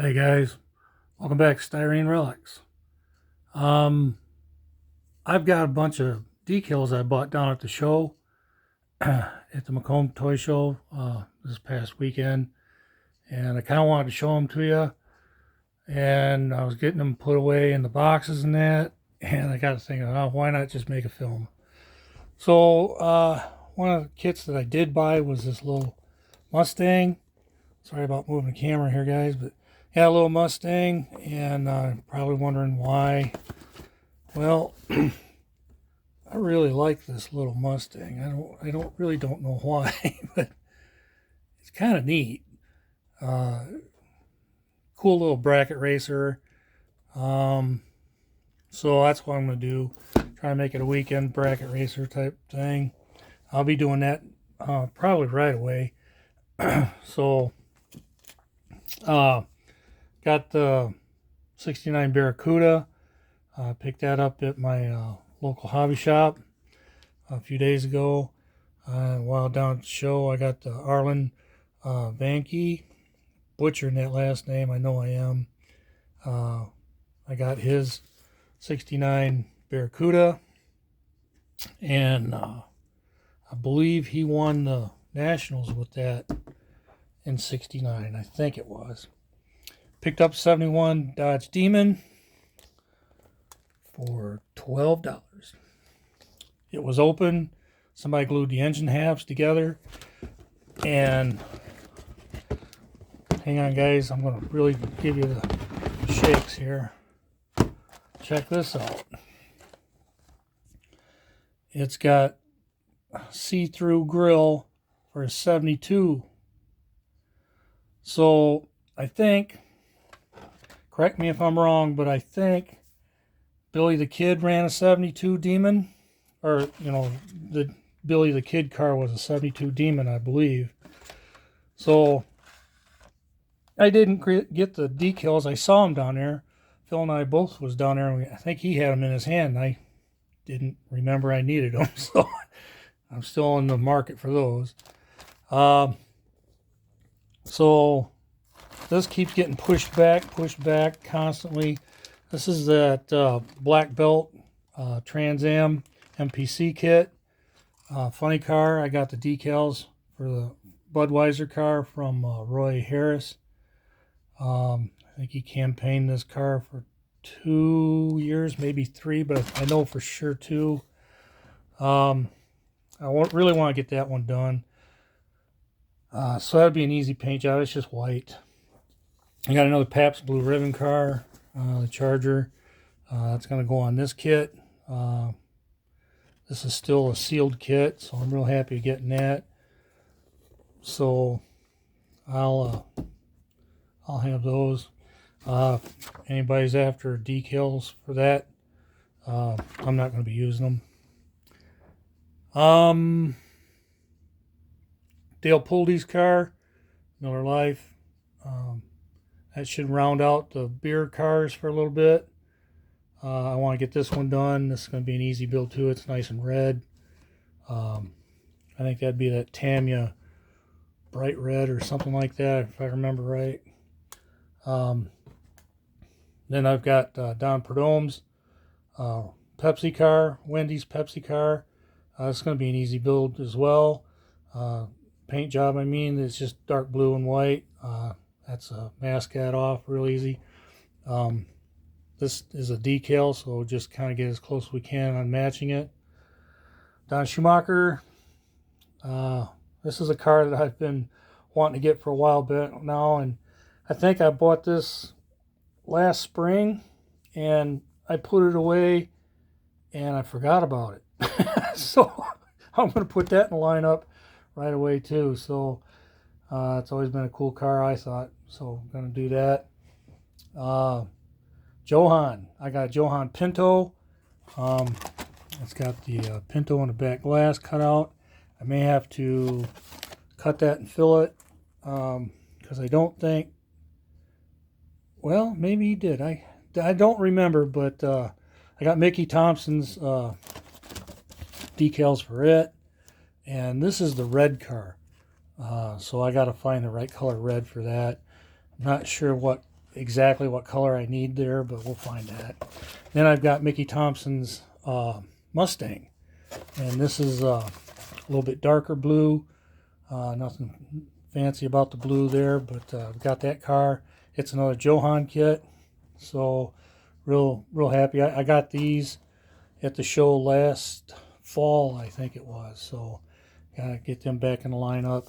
Hey guys, welcome back to Styrene Relics. Um, I've got a bunch of decals I bought down at the show, at the Macomb Toy Show this past weekend, and I kind of wanted to show them to you. And I was getting them put away in the boxes and that, and I got to thinking, oh, why not just make a film? So one of the kits that I did buy was this little Mustang. Sorry about moving the camera here, guys, but yeah, a little Mustang, and probably wondering why. Well, I really like this little Mustang. I don't know why, but it's kind of neat. Uh, cool little bracket racer. Um, so that's what I'm gonna do. Try to make it a weekend bracket racer type thing. I'll be doing that probably right away. So, got the 69 Barracuda. Picked that up at my local hobby shop a few days ago. While down at the show, I got the Arlen Vanke. Butchering that last name, I know I am. I got his 69 Barracuda, and I believe he won the Nationals with that in 69, I think it was. Picked up 71 Dodge Demon for $12. It was open. Somebody glued the engine halves together. And hang on, guys, I'm going to really give you the shakes here. Check this out. It's got a see-through grill for a 72. So I think, correct me if I'm wrong, but I think Billy the Kid ran a 72 Demon, or, the Billy the Kid car was a 72 Demon, I believe. So I didn't get the decals. I saw him down there. Phil and I both was down there, and I think he had them in his hand. I didn't remember I needed them, so I'm still in the market for those. So this keeps getting pushed back constantly. This is that Black Belt Trans Am MPC kit. Funny car. I got the decals for the Budweiser car from Roy Harris. I think he campaigned this car for 2 years, maybe 3, but I know for sure 2. I really want to get that one done. So that'd be an easy paint job. It's just white. I got another Pabst Blue Ribbon car, the Charger. That's going to go on this kit. This is still a sealed kit, so I'm real happy getting that. So I'll have those. Anybody's after decals for that, I'm not going to be using them. Dale Pulde's car, Miller Life. That should round out the beer cars for a little bit. I want to get this one done. This is going to be an easy build too. It's nice and red. I think that'd be that Tamiya bright red or something like that, if I remember right. Then I've got Don Perdome's Pepsi car, Wendy's Pepsi car. It's going to be an easy build as well. Paint job, it's just dark blue and white. That's a mascot off real easy. This is a decal, so we'll just kind of get as close as we can on matching it. Don Schumacher. This is a car that I've been wanting to get for a while bit now, and I think I bought this last spring, and I put it away, and I forgot about it. So I'm going to put that in the lineup right away too. So it's always been a cool car, I thought. So I'm going to do that. Johan. I got a Johan Pinto. It's got the Pinto in the back glass cut out. I may have to cut that and fill it, because I don't think, well, maybe he did. I don't remember, but I got Mickey Thompson's decals for it. And this is the red car. So I got to find the right color red for that. I'm not sure what exactly what color I need there, but we'll find that. Then I've got Mickey Thompson's Mustang, and this is a little bit darker blue. Nothing fancy about the blue there, but I've got that car. It's another Johan kit, so real happy. I got these at the show last fall, I think it was, so gotta get them back in the lineup.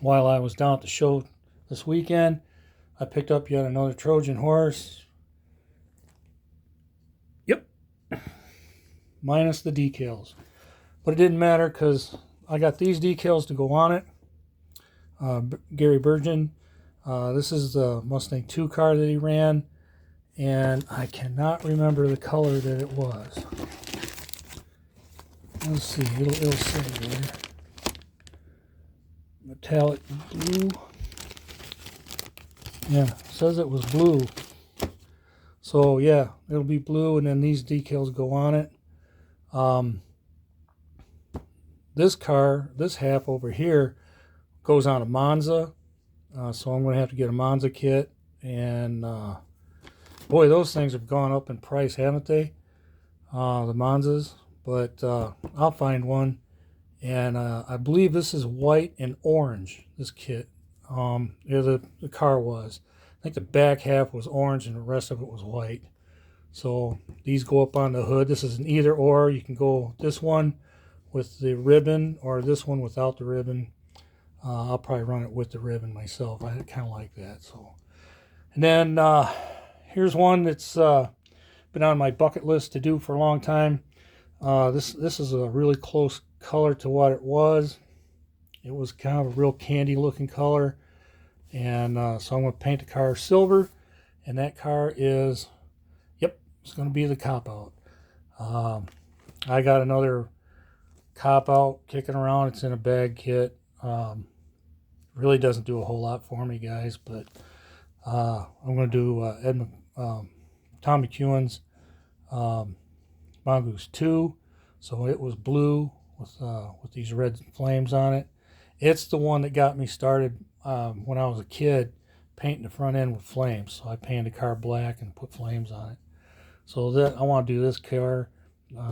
While I was down at the show this weekend, I picked up yet another Trojan horse. Yep, minus the decals, but it didn't matter because I got these decals to go on it. Gary Burgeon. This is the Mustang 2 car that he ran, and I cannot remember the color that it was. Let's see, it'll say here. Metallic blue. Yeah, it says it was blue. So yeah, it'll be blue, and then these decals go on it. This car, this half over here, goes on a Monza. So I'm going to have to get a Monza kit. And boy, those things have gone up in price, haven't they? The Monzas. But I'll find one. And I believe this is white and orange, this kit. Yeah, the car was. I think the back half was orange and the rest of it was white. So these go up on the hood. This is an either or. You can go this one with the ribbon or this one without the ribbon. I'll probably run it with the ribbon myself. I kind of like that. So, and then here's one that's been on my bucket list to do for a long time. This is a really close color to what it was. It was kind of a real candy looking color, and so I'm going to paint the car silver, and that car is, yep, it's going to be the Cop Out. I got another Cop Out kicking around. It's in a bag kit. Really doesn't do a whole lot for me, guys, but I'm going to do Tom McEwen's Mongoose 2. So it was blue with these red flames on it. It's the one that got me started when I was a kid, painting the front end with flames. So I painted the car black and put flames on it. So that I want to do this car.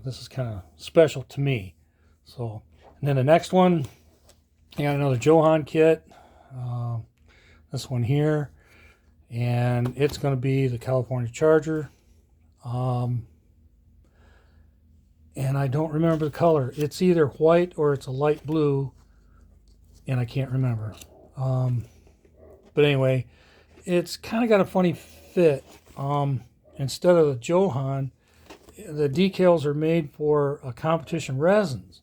This is kind of special to me. So, and then the next one, I got another Johan kit. This one here, and it's going to be the California Charger. And I don't remember the color. It's either white or it's a light blue, and I can't remember. But anyway, it's kind of got a funny fit. Instead of the Johan, the decals are made for competition resins.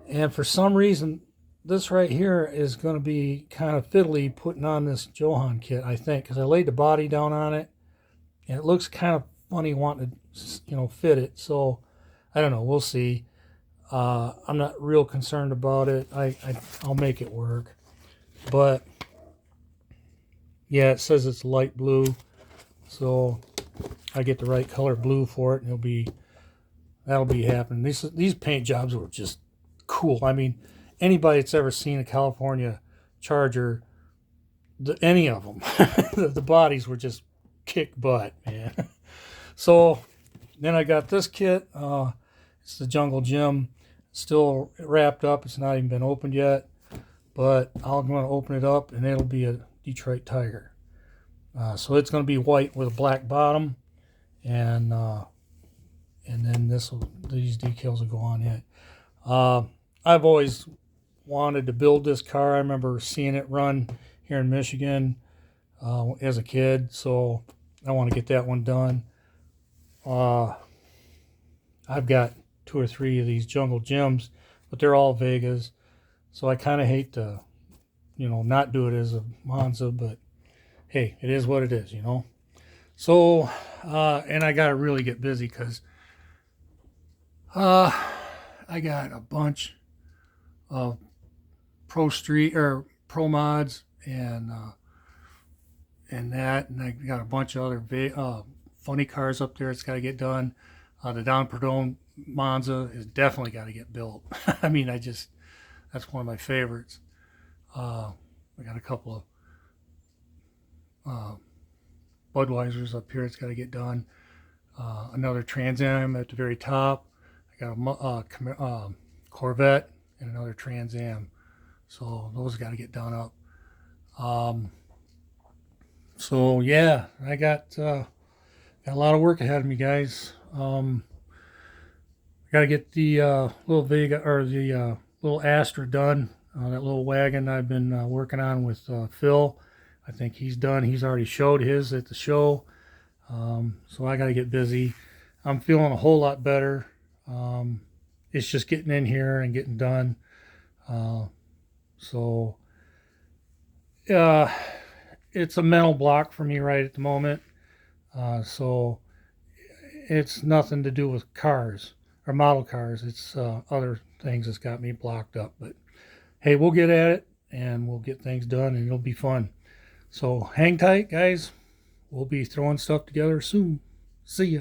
And for some reason, this right here is going to be kind of fiddly putting on this Johan kit, I think, because I laid the body down on it, and it looks kind of funny wanting to, fit it. So I don't know. We'll see. I'm not real concerned about it. I'll make it work. But yeah, it says it's light blue, so I get the right color blue for it, and that'll be happening. These paint jobs were just cool. I mean, anybody that's ever seen a California Charger, any of them, the bodies were just kick butt, man. So then I got this kit. It's the Jungle Gym, still wrapped up. It's not even been opened yet, but I'm going to open it up, and it'll be a Detroit Tiger. So it's going to be white with a black bottom, and then these decals will go on it. I've always wanted to build this car. I remember seeing it run here in Michigan as a kid, so I want to get that one done. I've got 2 or 3 of these Jungle Gyms, but they're all Vegas, so I kind of hate to, not do it as a Monza, but hey, it is what it is, So, and I got to really get busy because I got a bunch of pro mods and that, and I got a bunch of other funny cars up there. It's got to get done. The Don Perdone Monza is definitely got to get built. I mean, that's one of my favorites. I got a couple of Budweiser's up here. It's got to get done. Another Trans Am at the very top. I got a Corvette and another Trans Am. So those got to get done up. So yeah, I got a lot of work ahead of me, guys. Got to get the little Vega or the little Astra done. That little wagon I've been working on with Phil. I think he's done. He's already showed his at the show. So I got to get busy. I'm feeling a whole lot better. It's just getting in here and getting done. So it's a mental block for me right at the moment. So it's nothing to do with cars or model cars. It's other things that's got me blocked up. But hey, we'll get at it and we'll get things done and it'll be fun. So hang tight, guys. We'll be throwing stuff together soon. See ya.